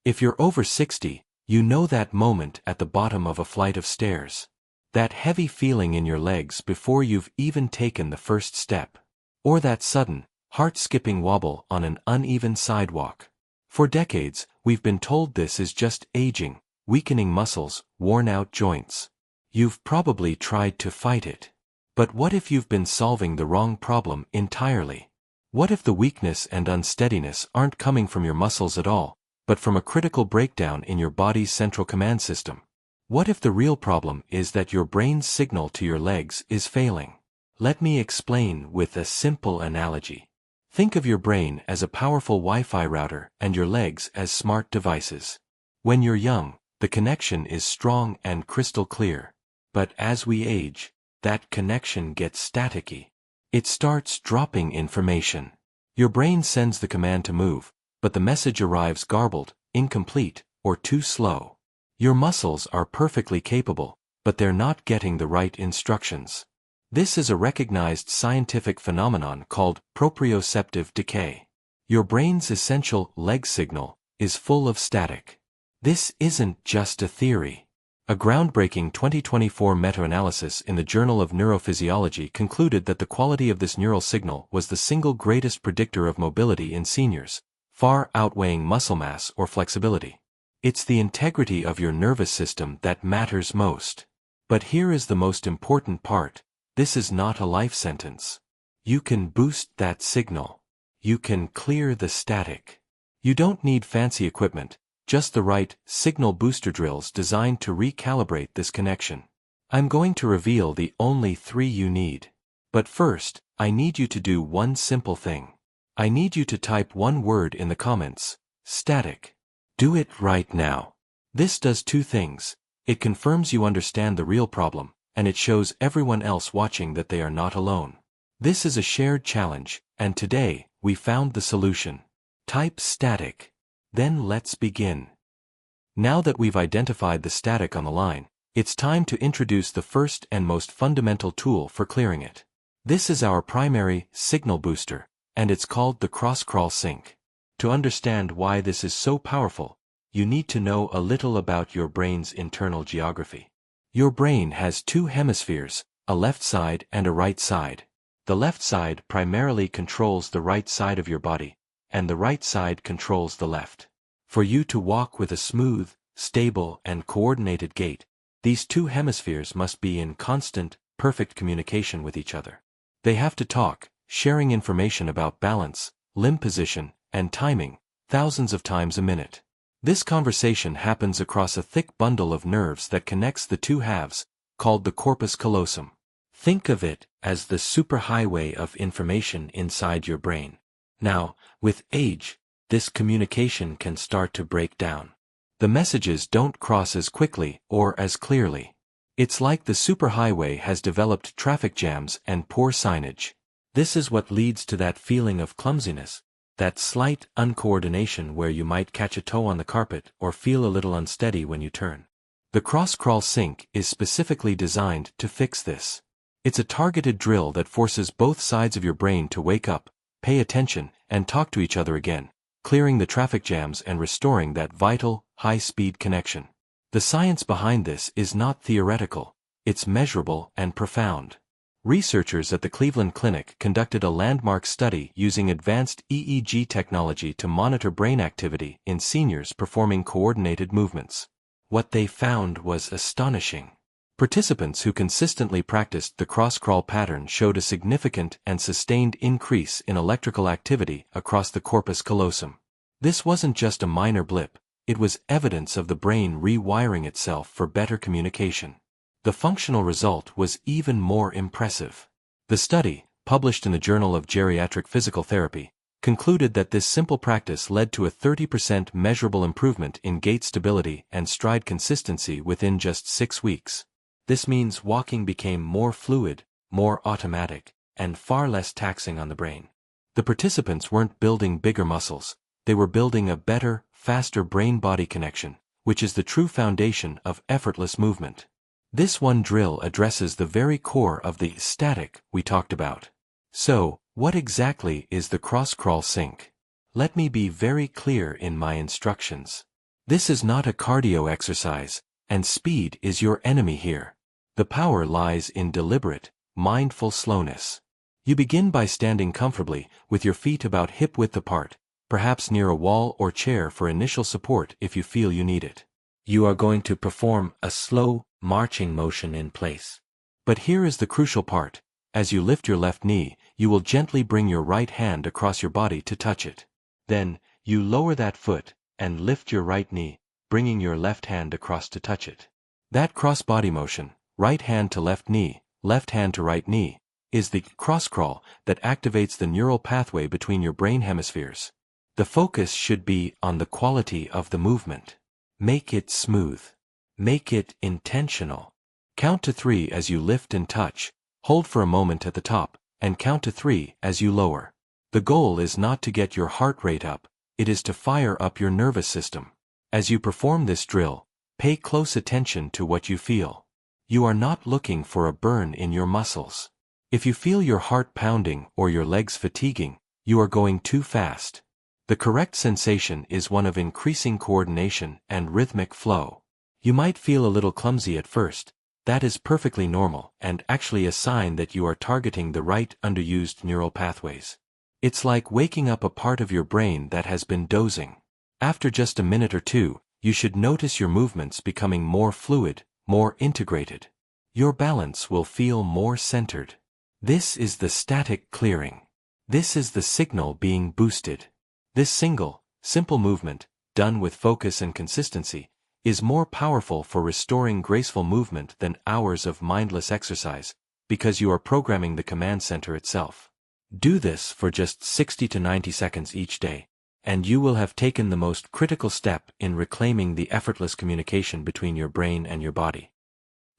If you're over 60, you know that moment at the bottom of a flight of stairs. That heavy feeling in your legs before you've even taken the first step. Or that sudden, heart-skipping wobble on an uneven sidewalk. For decades, we've been told this is just aging, weakening muscles, worn-out joints. You've probably tried to fight it. But what if you've been solving the wrong problem entirely? What if the weakness and unsteadiness aren't coming from your muscles at all, but from a critical breakdown in your body's central command system? What if the real problem is that your brain's signal to your legs is failing? Let me explain with a simple analogy. Think of your brain as a powerful Wi-Fi router and your legs as smart devices. When you're young, the connection is strong and crystal clear. But as we age, that connection gets staticky. It starts dropping information. Your brain sends the command to move, but the message arrives garbled, incomplete, or too slow. Your muscles are perfectly capable, but they're not getting the right instructions. This is a recognized scientific phenomenon called proprioceptive decay. Your brain's essential leg signal is full of static. This isn't just a theory. A groundbreaking 2024 meta-analysis in the Journal of Neurophysiology concluded that the quality of this neural signal was the single greatest predictor of mobility in seniors, far outweighing muscle mass or flexibility. It's the integrity of your nervous system that matters most. But here is the most important part. This is not a life sentence. You can boost that signal. You can clear the static. You don't need fancy equipment, just the right signal booster drills designed to recalibrate this connection. I'm going to reveal the only 3 you need. But first, I need you to do one simple thing. I need you to type one word in the comments: static. Do it right now. This does 2 things. It confirms you understand the real problem, and it shows everyone else watching that they are not alone. This is a shared challenge, and today, we found the solution. Type static. Then let's begin. Now that we've identified the static on the line, it's time to introduce the first and most fundamental tool for clearing it. This is our primary signal booster, and it's called the cross-crawl sync. To understand why this is so powerful, you need to know a little about your brain's internal geography. Your brain has 2 hemispheres, a left side and a right side. The left side primarily controls the right side of your body, and the right side controls the left. For you to walk with a smooth, stable, and coordinated gait, these 2 hemispheres must be in constant, perfect communication with each other. They have to talk, sharing information about balance, limb position, and timing, thousands of times a minute. This conversation happens across a thick bundle of nerves that connects the 2 halves, called the corpus callosum. Think of it as the superhighway of information inside your brain. Now, with age, this communication can start to break down. The messages don't cross as quickly or as clearly. It's like the superhighway has developed traffic jams and poor signage. This is what leads to that feeling of clumsiness, that slight uncoordination where you might catch a toe on the carpet or feel a little unsteady when you turn. The cross-crawl sync is specifically designed to fix this. It's a targeted drill that forces both sides of your brain to wake up, pay attention, and talk to each other again, clearing the traffic jams and restoring that vital, high-speed connection. The science behind this is not theoretical, it's measurable and profound. Researchers at the Cleveland Clinic conducted a landmark study using advanced EEG technology to monitor brain activity in seniors performing coordinated movements. What they found was astonishing. Participants who consistently practiced the cross-crawl pattern showed a significant and sustained increase in electrical activity across the corpus callosum. This wasn't just a minor blip, it was evidence of the brain rewiring itself for better communication. The functional result was even more impressive. The study, published in the Journal of Geriatric Physical Therapy, concluded that this simple practice led to a 30% measurable improvement in gait stability and stride consistency within just 6 weeks. This means walking became more fluid, more automatic, and far less taxing on the brain. The participants weren't building bigger muscles, they were building a better, faster brain-body connection, which is the true foundation of effortless movement. This one drill addresses the very core of the static we talked about. So, what exactly is the cross-crawl sync? Let me be very clear in my instructions. This is not a cardio exercise, and speed is your enemy here. The power lies in deliberate, mindful slowness. You begin by standing comfortably, with your feet about hip-width apart, perhaps near a wall or chair for initial support if you feel you need it. You are going to perform a slow, marching motion in place. But here is the crucial part. As you lift your left knee, you will gently bring your right hand across your body to touch it. Then, you lower that foot, and lift your right knee, bringing your left hand across to touch it. That cross-body motion, right hand to left knee, left hand to right knee, is the cross-crawl that activates the neural pathway between your brain hemispheres. The focus should be on the quality of the movement. Make it smooth. Make it intentional. Count to 3 as you lift and touch, hold for a moment at the top, and count to 3 as you lower. The goal is not to get your heart rate up, it is to fire up your nervous system. As you perform this drill, pay close attention to what you feel. You are not looking for a burn in your muscles. If you feel your heart pounding or your legs fatiguing, you are going too fast. The correct sensation is one of increasing coordination and rhythmic flow. You might feel a little clumsy at first. That is perfectly normal and actually a sign that you are targeting the right underused neural pathways. It's like waking up a part of your brain that has been dozing. After just a minute or two, you should notice your movements becoming more fluid, more integrated. Your balance will feel more centered. This is the static clearing. This is the signal being boosted. This single, simple movement, done with focus and consistency, is more powerful for restoring graceful movement than hours of mindless exercise, because you are programming the command center itself. Do this for just 60 to 90 seconds each day, and you will have taken the most critical step in reclaiming the effortless communication between your brain and your body.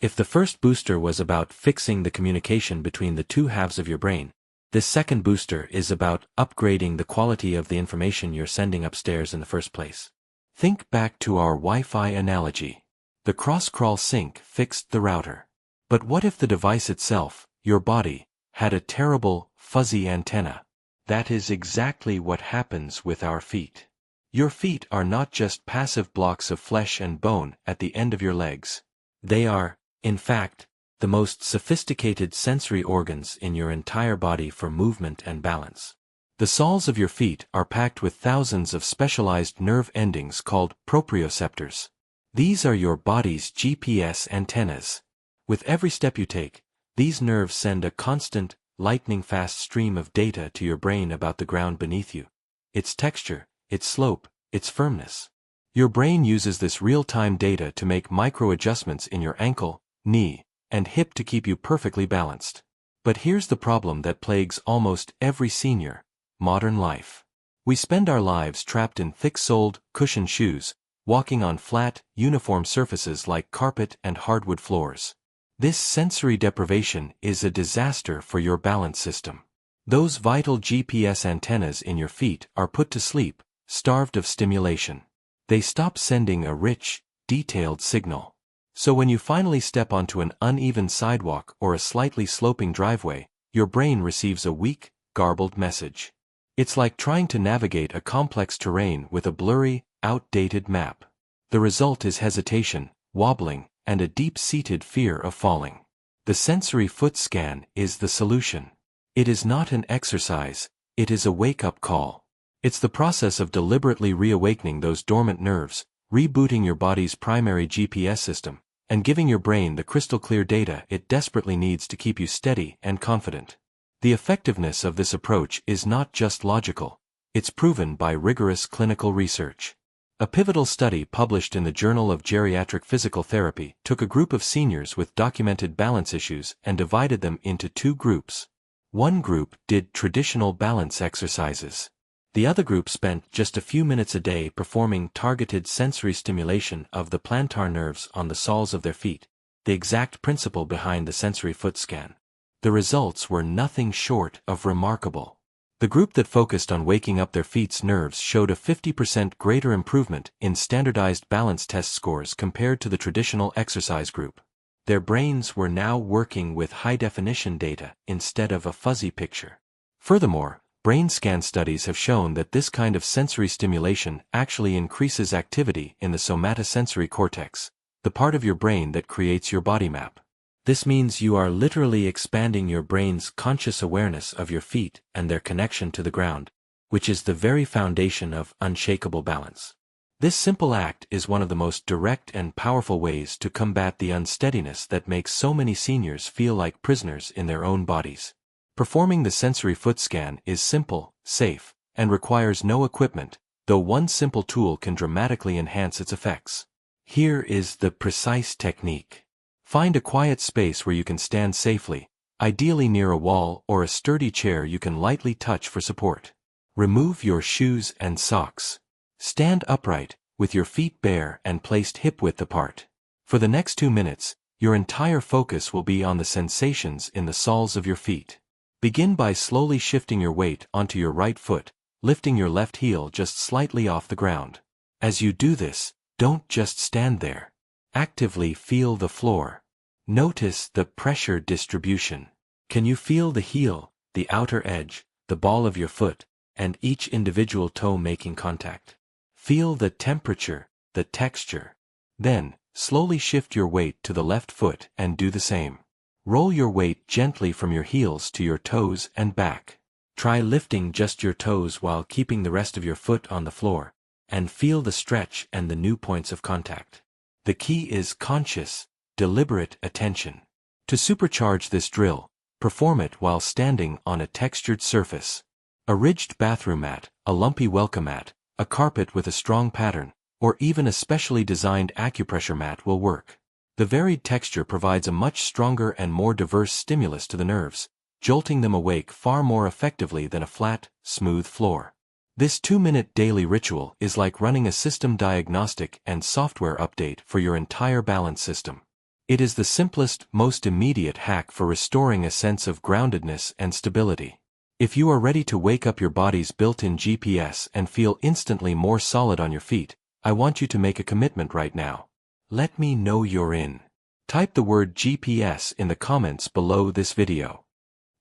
If the first booster was about fixing the communication between the two halves of your brain, this second booster is about upgrading the quality of the information you're sending upstairs in the first place. Think back to our Wi-Fi analogy. The cross-crawl sync fixed the router. But what if the device itself, your body, had a terrible, fuzzy antenna? That is exactly what happens with our feet. Your feet are not just passive blocks of flesh and bone at the end of your legs. They are, in fact, the most sophisticated sensory organs in your entire body for movement and balance. The soles of your feet are packed with thousands of specialized nerve endings called proprioceptors. These are your body's GPS antennas. With every step you take, these nerves send a constant, lightning-fast stream of data to your brain about the ground beneath you. Its texture, its slope, its firmness. Your brain uses this real-time data to make micro-adjustments in your ankle, knee, and hip to keep you perfectly balanced. But here's the problem that plagues almost every senior: modern life. We spend our lives trapped in thick-soled, cushioned shoes, walking on flat, uniform surfaces like carpet and hardwood floors. This sensory deprivation is a disaster for your balance system. Those vital GPS antennas in your feet are put to sleep, starved of stimulation. They stop sending a rich, detailed signal. So when you finally step onto an uneven sidewalk or a slightly sloping driveway, your brain receives a weak, garbled message. It's like trying to navigate a complex terrain with a blurry, outdated map. The result is hesitation, wobbling, and a deep-seated fear of falling. The sensory foot scan is the solution. It is not an exercise, it is a wake-up call. It's the process of deliberately reawakening those dormant nerves, rebooting your body's primary GPS system, and giving your brain the crystal-clear data it desperately needs to keep you steady and confident. The effectiveness of this approach is not just logical, it's proven by rigorous clinical research. A pivotal study published in the Journal of Geriatric Physical Therapy took a group of seniors with documented balance issues and divided them into two groups. One group did traditional balance exercises. The other group spent just a few minutes a day performing targeted sensory stimulation of the plantar nerves on the soles of their feet, the exact principle behind the sensory foot scan. The results were nothing short of remarkable. The group that focused on waking up their feet's nerves showed a 50% greater improvement in standardized balance test scores compared to the traditional exercise group. Their brains were now working with high-definition data instead of a fuzzy picture. Furthermore, Brain scan studies have shown that this kind of sensory stimulation actually increases activity in the somatosensory cortex, the part of your brain that creates your body map. This means you are literally expanding your brain's conscious awareness of your feet and their connection to the ground, which is the very foundation of unshakable balance. This simple act is one of the most direct and powerful ways to combat the unsteadiness that makes so many seniors feel like prisoners in their own bodies. Performing the sensory foot scan is simple, safe, and requires no equipment, though one simple tool can dramatically enhance its effects. Here is the precise technique. Find a quiet space where you can stand safely, ideally near a wall or a sturdy chair you can lightly touch for support. Remove your shoes and socks. Stand upright, with your feet bare and placed hip-width apart. For the next 2 minutes, your entire focus will be on the sensations in the soles of your feet. Begin by slowly shifting your weight onto your right foot, lifting your left heel just slightly off the ground. As you do this, don't just stand there. Actively feel the floor. Notice the pressure distribution. Can you feel the heel, the outer edge, the ball of your foot, and each individual toe making contact? Feel the temperature, the texture. Then, slowly shift your weight to the left foot and do the same. Roll your weight gently from your heels to your toes and back. Try lifting just your toes while keeping the rest of your foot on the floor, and feel the stretch and the new points of contact. The key is conscious, deliberate attention. To supercharge this drill, perform it while standing on a textured surface. A ridged bathroom mat, a lumpy welcome mat, a carpet with a strong pattern, or even a specially designed acupressure mat will work. The varied texture provides a much stronger and more diverse stimulus to the nerves, jolting them awake far more effectively than a flat, smooth floor. This 2-minute daily ritual is like running a system diagnostic and software update for your entire balance system. It is the simplest, most immediate hack for restoring a sense of groundedness and stability. If you are ready to wake up your body's built-in GPS and feel instantly more solid on your feet, I want you to make a commitment right now. Let me know you're in. Type the word GPS in the comments below this video.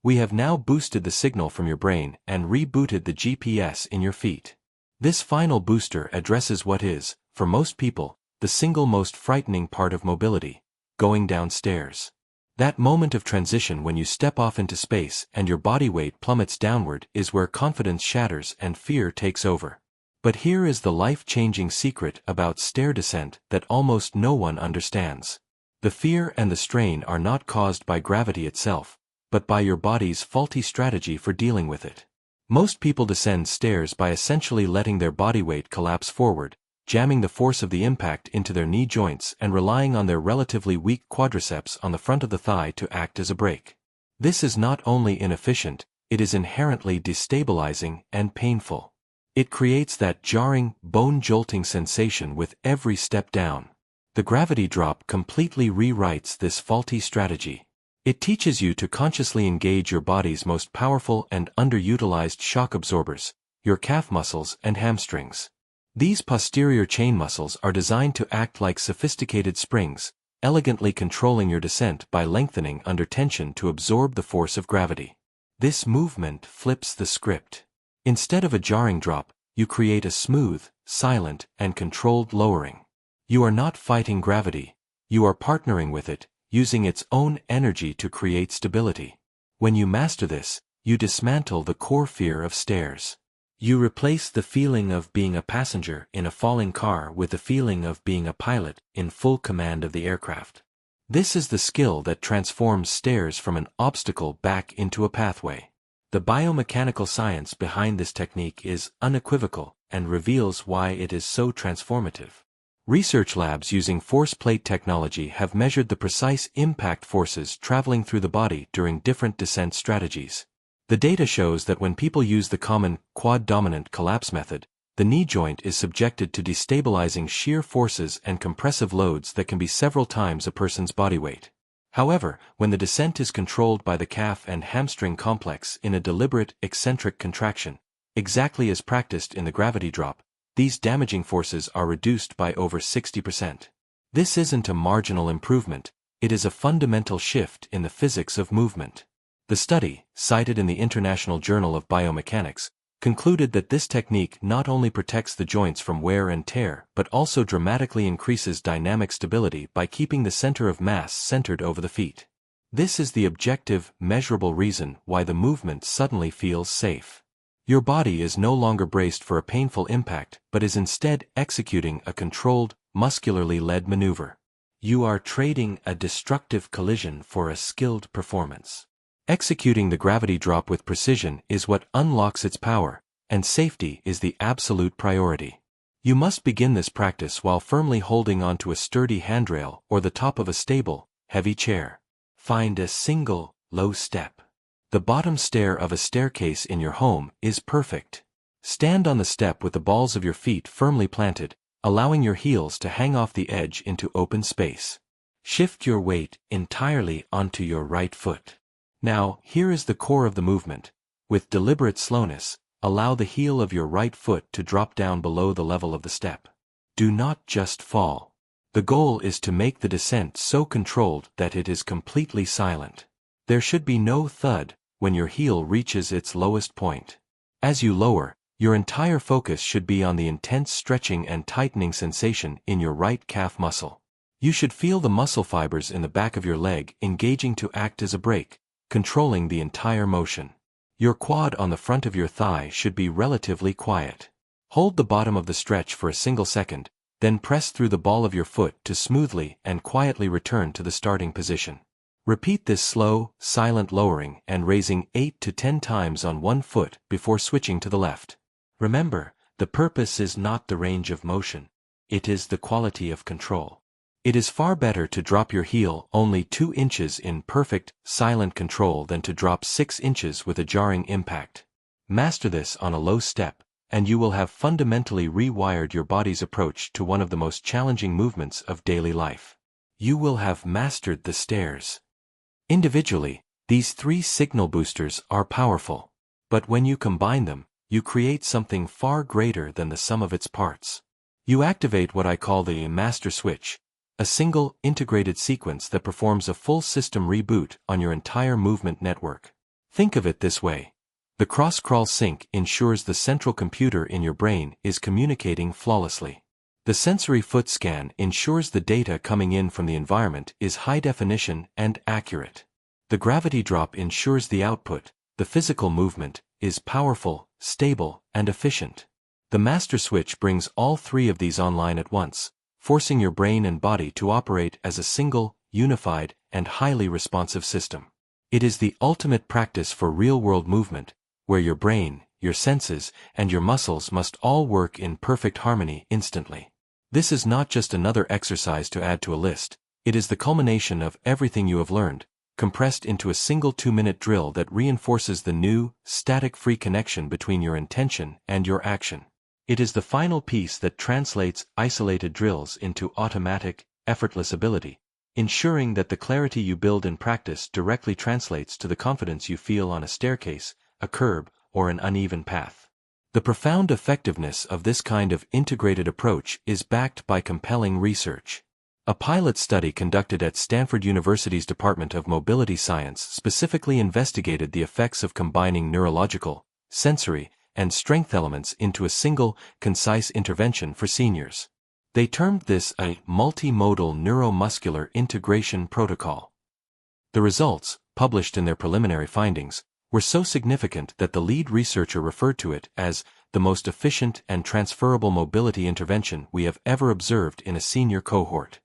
We have now boosted the signal from your brain and rebooted the GPS in your feet. This final booster addresses what is, for most people, the single most frightening part of mobility: going downstairs. That moment of transition when you step off into space and your body weight plummets downward is where confidence shatters and fear takes over. But here is the life-changing secret about stair descent that almost no one understands. The fear and the strain are not caused by gravity itself, but by your body's faulty strategy for dealing with it. Most people descend stairs by essentially letting their body weight collapse forward, jamming the force of the impact into their knee joints and relying on their relatively weak quadriceps on the front of the thigh to act as a brake. This is not only inefficient, it is inherently destabilizing and painful. It creates that jarring, bone-jolting sensation with every step down. The gravity drop completely rewrites this faulty strategy. It teaches you to consciously engage your body's most powerful and underutilized shock absorbers, your calf muscles and hamstrings. These posterior chain muscles are designed to act like sophisticated springs, elegantly controlling your descent by lengthening under tension to absorb the force of gravity. This movement flips the script. Instead of a jarring drop, you create a smooth, silent, and controlled lowering. You are not fighting gravity, you are partnering with it, using its own energy to create stability. When you master this, you dismantle the core fear of stairs. You replace the feeling of being a passenger in a falling car with the feeling of being a pilot in full command of the aircraft. This is the skill that transforms stairs from an obstacle back into a pathway. The biomechanical science behind this technique is unequivocal and reveals why it is so transformative. Research labs using force plate technology have measured the precise impact forces traveling through the body during different descent strategies. The data shows that when people use the common quad-dominant collapse method, the knee joint is subjected to destabilizing shear forces and compressive loads that can be several times a person's body weight. However, when the descent is controlled by the calf and hamstring complex in a deliberate, eccentric contraction, exactly as practiced in the gravity drop, these damaging forces are reduced by over 60%. This isn't a marginal improvement, it is a fundamental shift in the physics of movement. The study, cited in the International Journal of Biomechanics, concluded that this technique not only protects the joints from wear and tear but also dramatically increases dynamic stability by keeping the center of mass centered over the feet. This is the objective, measurable reason why the movement suddenly feels safe. Your body is no longer braced for a painful impact but is instead executing a controlled, muscularly led maneuver. You are trading a destructive collision for a skilled performance. Executing the gravity drop with precision is what unlocks its power, and safety is the absolute priority. You must begin this practice while firmly holding onto a sturdy handrail or the top of a stable, heavy chair. Find a single, low step. The bottom stair of a staircase in your home is perfect. Stand on the step with the balls of your feet firmly planted, allowing your heels to hang off the edge into open space. Shift your weight entirely onto your right foot. Now, here is the core of the movement. With deliberate slowness, allow the heel of your right foot to drop down below the level of the step. Do not just fall. The goal is to make the descent so controlled that it is completely silent. There should be no thud when your heel reaches its lowest point. As you lower, your entire focus should be on the intense stretching and tightening sensation in your right calf muscle. You should feel the muscle fibers in the back of your leg engaging to act as a brake, controlling the entire motion. Your quad on the front of your thigh should be relatively quiet. Hold the bottom of the stretch for a single second, then press through the ball of your foot to smoothly and quietly return to the starting position. Repeat this slow, silent lowering and raising 8 to 10 times on one foot before switching to the left. Remember, the purpose is not the range of motion. It is the quality of control. It is far better to drop your heel only 2 inches in perfect, silent control than to drop 6 inches with a jarring impact. Master this on a low step, and you will have fundamentally rewired your body's approach to one of the most challenging movements of daily life. You will have mastered the stairs. Individually, these 3 signal boosters are powerful. But when you combine them, you create something far greater than the sum of its parts. You activate what I call the master switch, a single, integrated sequence that performs a full system reboot on your entire movement network. Think of it this way. The cross-crawl sync ensures the central computer in your brain is communicating flawlessly. The sensory foot scan ensures the data coming in from the environment is high definition and accurate. The gravity drop ensures the output, the physical movement, is powerful, stable, and efficient. The master switch brings all 3 of these online at once, forcing your brain and body to operate as a single, unified, and highly responsive system. It is the ultimate practice for real-world movement, where your brain, your senses, and your muscles must all work in perfect harmony instantly. This is not just another exercise to add to a list, it is the culmination of everything you have learned, compressed into a single 2-minute drill that reinforces the new, static-free connection between your intention and your action. It is the final piece that translates isolated drills into automatic, effortless ability, ensuring that the clarity you build in practice directly translates to the confidence you feel on a staircase, a curb, or an uneven path. The profound effectiveness of this kind of integrated approach is backed by compelling research. A pilot study conducted at Stanford University's Department of Mobility Science specifically investigated the effects of combining neurological, sensory, and strength elements into a single, concise intervention for seniors. They termed this a multimodal neuromuscular integration protocol. The results, published in their preliminary findings, were so significant that the lead researcher referred to it as the most efficient and transferable mobility intervention we have ever observed in a senior cohort.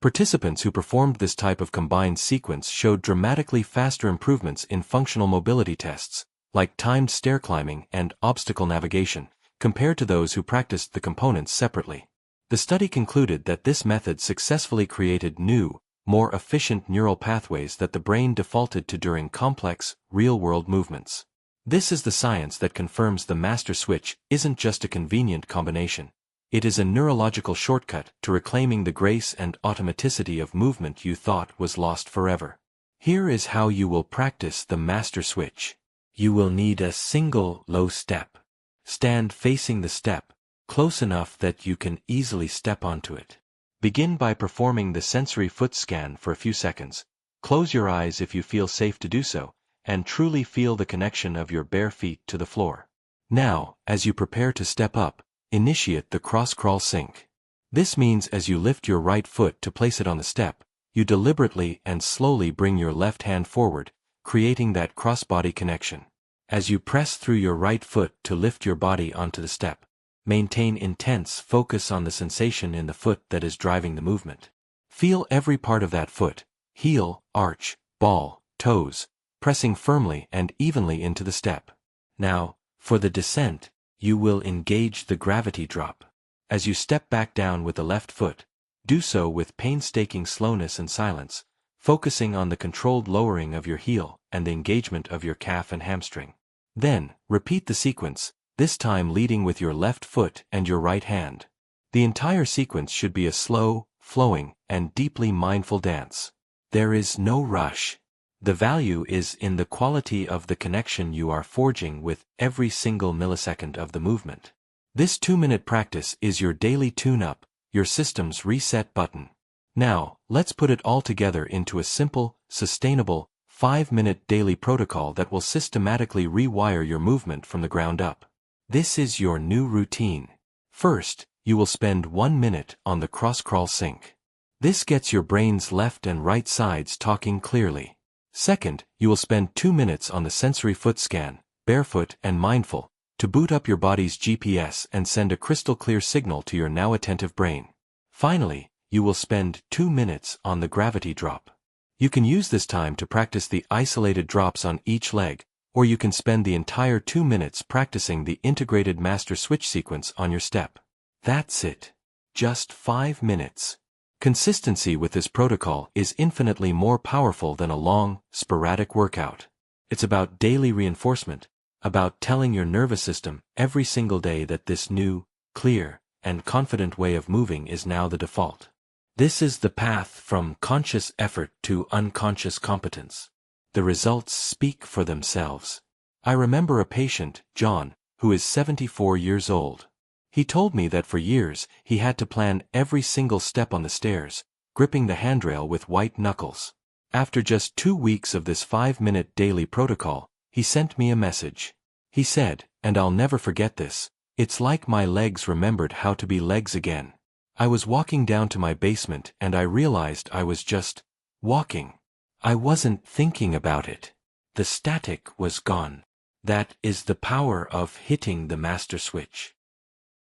Participants who performed this type of combined sequence showed dramatically faster improvements in functional mobility tests, like timed stair climbing and obstacle navigation, compared to those who practiced the components separately. The study concluded that this method successfully created new, more efficient neural pathways that the brain defaulted to during complex, real-world movements. This is the science that confirms the master switch isn't just a convenient combination. It is a neurological shortcut to reclaiming the grace and automaticity of movement you thought was lost forever. Here is how you will practice the master switch. You will need a single low step. Stand facing the step, close enough that you can easily step onto it. Begin by performing the sensory foot scan for a few seconds. Close your eyes if you feel safe to do so, and truly feel the connection of your bare feet to the floor. Now, as you prepare to step up, initiate the cross-crawl sink. This means as you lift your right foot to place it on the step, you deliberately and slowly bring your left hand forward, creating that cross-body connection. As you press through your right foot to lift your body onto the step, maintain intense focus on the sensation in the foot that is driving the movement. Feel every part of that foot, heel, arch, ball, toes, pressing firmly and evenly into the step. Now, for the descent, you will engage the gravity drop. As you step back down with the left foot, do so with painstaking slowness and silence, focusing on the controlled lowering of your heel and the engagement of your calf and hamstring. Then, repeat the sequence, this time leading with your left foot and your right hand. The entire sequence should be a slow, flowing, and deeply mindful dance. There is no rush. The value is in the quality of the connection you are forging with every single millisecond of the movement. This 2-minute practice is your daily tune-up, your system's reset button. Now, let's put it all together into a simple, sustainable, 5-minute daily protocol that will systematically rewire your movement from the ground up. This is your new routine. First, you will spend 1 minute on the cross-crawl sink. This gets your brain's left and right sides talking clearly. Second, you will spend 2 minutes on the sensory foot scan, barefoot and mindful, to boot up your body's GPS and send a crystal-clear signal to your now attentive brain. Finally, you will spend 2 minutes on the gravity drop. You can use this time to practice the isolated drops on each leg, or you can spend the entire 2 minutes practicing the integrated master switch sequence on your step. That's it. Just 5 minutes. Consistency with this protocol is infinitely more powerful than a long, sporadic workout. It's about daily reinforcement, about telling your nervous system every single day that this new, clear, and confident way of moving is now the default. This is the path from conscious effort to unconscious competence. The results speak for themselves. I remember a patient, John, who is 74 years old. He told me that for years he had to plan every single step on the stairs, gripping the handrail with white knuckles. After just 2 weeks of this 5-minute daily protocol, he sent me a message. He said, and I'll never forget this, "It's like my legs remembered how to be legs again. I was walking down to my basement and I realized I was just walking. I wasn't thinking about it. The static was gone." That is the power of hitting the master switch.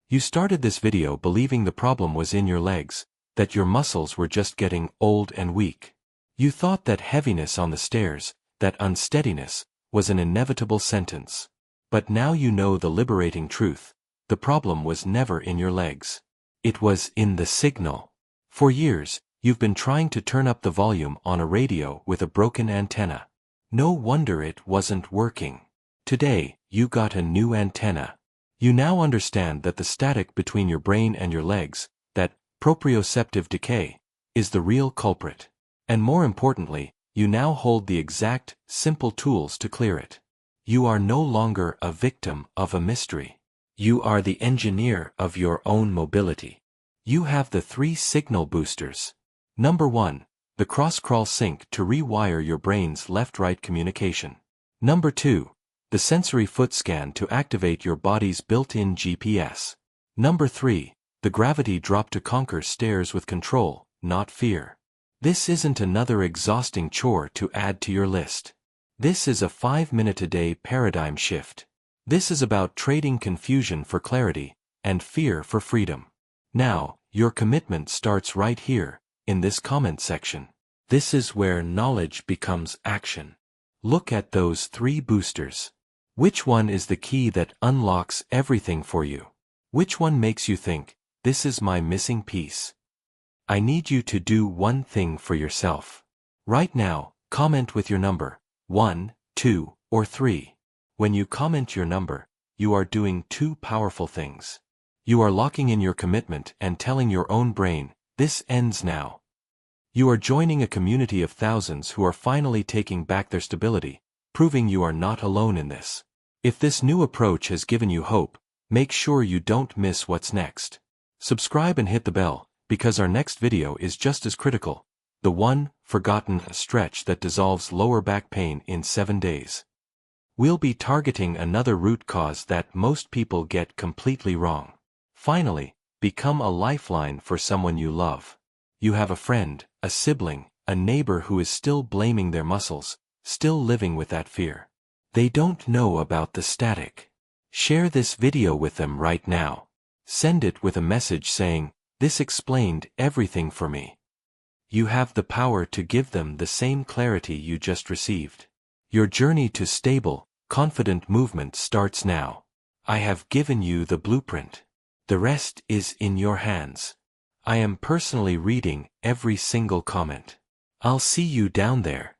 You started this video believing the problem was in your legs, that your muscles were just getting old and weak. You thought that heaviness on the stairs, that unsteadiness, was an inevitable sentence. But now you know the liberating truth. The problem was never in your legs. It was in the signal. For years, you've been trying to turn up the volume on a radio with a broken antenna. No wonder it wasn't working. Today, you got a new antenna. You now understand that the static between your brain and your legs, that proprioceptive decay, is the real culprit. And more importantly, you now hold the exact, simple tools to clear it. You are no longer a victim of a mystery. You are the engineer of your own mobility. You have the 3 signal boosters. Number 1, the cross-crawl sync to rewire your brain's left-right communication. Number 2, the sensory foot scan to activate your body's built-in GPS. Number 3, the gravity drop to conquer stairs with control, not fear. This isn't another exhausting chore to add to your list. This is a 5-minute-a-day paradigm shift. This is about trading confusion for clarity and fear for freedom. Now, your commitment starts right here, in this comment section. This is where knowledge becomes action. Look at those 3 boosters. Which one is the key that unlocks everything for you? Which one makes you think, this is my missing piece? I need you to do one thing for yourself. Right now, comment with your number, 1, 2, or 3. When you comment your number, you are doing 2 powerful things. You are locking in your commitment and telling your own brain, this ends now. You are joining a community of thousands who are finally taking back their stability, proving you are not alone in this. If this new approach has given you hope, make sure you don't miss what's next. Subscribe and hit the bell, because our next video is just as critical. The one, forgotten stretch that dissolves lower back pain in 7 days. We'll be targeting another root cause that most people get completely wrong. Finally, become a lifeline for someone you love. You have a friend, a sibling, a neighbor who is still blaming their muscles, still living with that fear. They don't know about the static. Share this video with them right now. Send it with a message saying, "This explained everything for me." You have the power to give them the same clarity you just received. Your journey to stable, confident movement starts now. I have given you the blueprint. The rest is in your hands. I am personally reading every single comment. I'll see you down there.